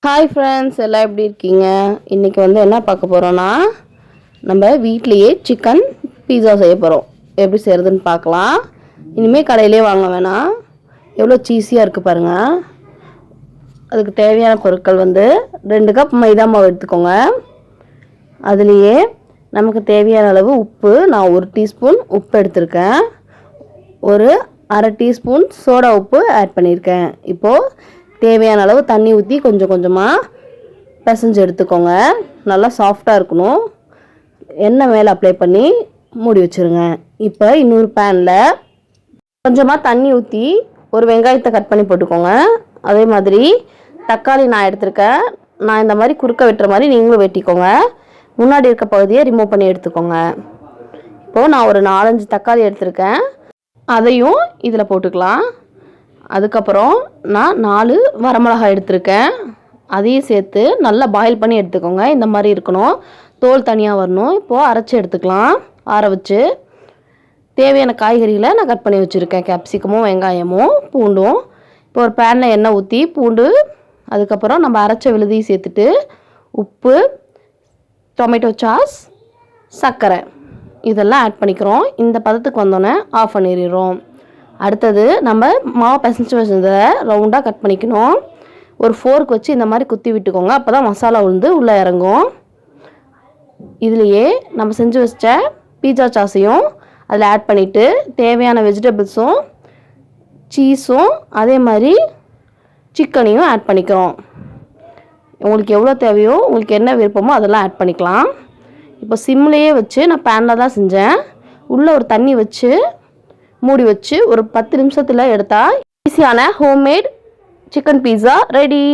Hi friends, எல்லாம் எப்படி இருக்கீங்க? இன்றைக்கி என்ன பார்க்க போகிறோன்னா, நம்ம வீட்லேயே சிக்கன் பீஸா செய்ய போகிறோம். எப்படி செய்கிறதுன்னு பார்க்கலாம். இனிமேல் கடையிலே வாங்க வேணாம். எவ்வளோ சீஸியாக இருக்குது பாருங்கள். அதுக்கு தேவையான பொருட்கள் 2 கப் மைதா மாவு எடுத்துக்கோங்க. அதுலேயே நமக்கு தேவையான அளவு உப்பு, நான் 1 டீஸ்பூன் உப்பு எடுத்திருக்கேன். ஒரு அரை டீஸ்பூன் சோடா உப்பு ஆட் பண்ணியிருக்கேன். இப்போது தேவையான அளவு தண்ணி ஊற்றி கொஞ்சம் கொஞ்சமாக பிசைஞ்சு எடுத்துக்கோங்க. நல்லா சாஃப்டாக இருக்கணும். எண்ணெய் மேலே அப்ளை பண்ணி மூடி வச்சுருங்க. இப்போ இன்னொரு பேனில் கொஞ்சமாக தண்ணி ஊற்றி ஒரு வெங்காயத்தை கட் பண்ணி போட்டுக்கோங்க. அதே மாதிரி தக்காளி நான் எடுத்திருக்கேன். நான் இந்த மாதிரி குறுக்க வெட்டுற மாதிரி நீங்களும் வெட்டிக்கோங்க. முன்னாடி இருக்க பகுதியை ரிமூவ் பண்ணி எடுத்துக்கோங்க. இப்போது நான் ஒரு 4-5 தக்காளி எடுத்திருக்கேன். அதையும் இதில் போட்டுக்கலாம். அதுக்கப்புறம் நான் 4 வரமிளகாய் எடுத்திருக்கேன். அதையும் சேர்த்து நல்லா பாயில் பண்ணி எடுத்துக்கோங்க. இந்த மாதிரி இருக்கணும், தோல் தனியாக வரணும். இப்போது அரைச்சி எடுத்துக்கலாம். ஆற வச்சு தேவையான காய்கறிகளை நான் கட் பண்ணி வச்சுருக்கேன். கேப்சிகமும் வெங்காயமும் பூண்டும். இப்போ ஒரு பேனில் எண்ணெய் ஊற்றி பூண்டு, அதுக்கப்புறம் நம்ம அரைச்ச விழுதியும் சேர்த்துட்டு உப்பு, டொமேட்டோ சாஸ், சர்க்கரை இதெல்லாம் ஆட் பண்ணிக்கிறோம். இந்த பதத்துக்கு வந்தோடனே ஆஃப் பண்ணிடுறோம். அடுத்தது நம்ம மாவு பிசைஞ்சு வச்சதை ரவுண்டாக கட் பண்ணிக்கணும். ஒரு ஃபோர்க் வச்சு இந்த மாதிரி குத்தி விட்டுக்கோங்க. அப்போ தான் மசாலா உள்ளே இறங்கும். இதுலேயே நம்ம செஞ்சு வச்ச பீட்சா சாஸையும் அதில் ஆட் பண்ணிவிட்டு தேவையான வெஜிடபிள்ஸும் சீஸும் அதே மாதிரி சிக்கனையும் ஆட் பண்ணிக்கிறோம். உங்களுக்கு எவ்வளோ தேவையோ, உங்களுக்கு என்ன விருப்பமோ அதெல்லாம் ஆட் பண்ணிக்கலாம். இப்போ சிம்லேயே வச்சு நான் பேனில் தான் செஞ்சேன். உள்ளே ஒரு தண்ணி வச்சு மூடி வச்சு ஒரு 10 நிமிஷத்தில் எடுத்தால் ஈஸியான ஹோம்மேட் சிக்கன் பீஸா ரெடி.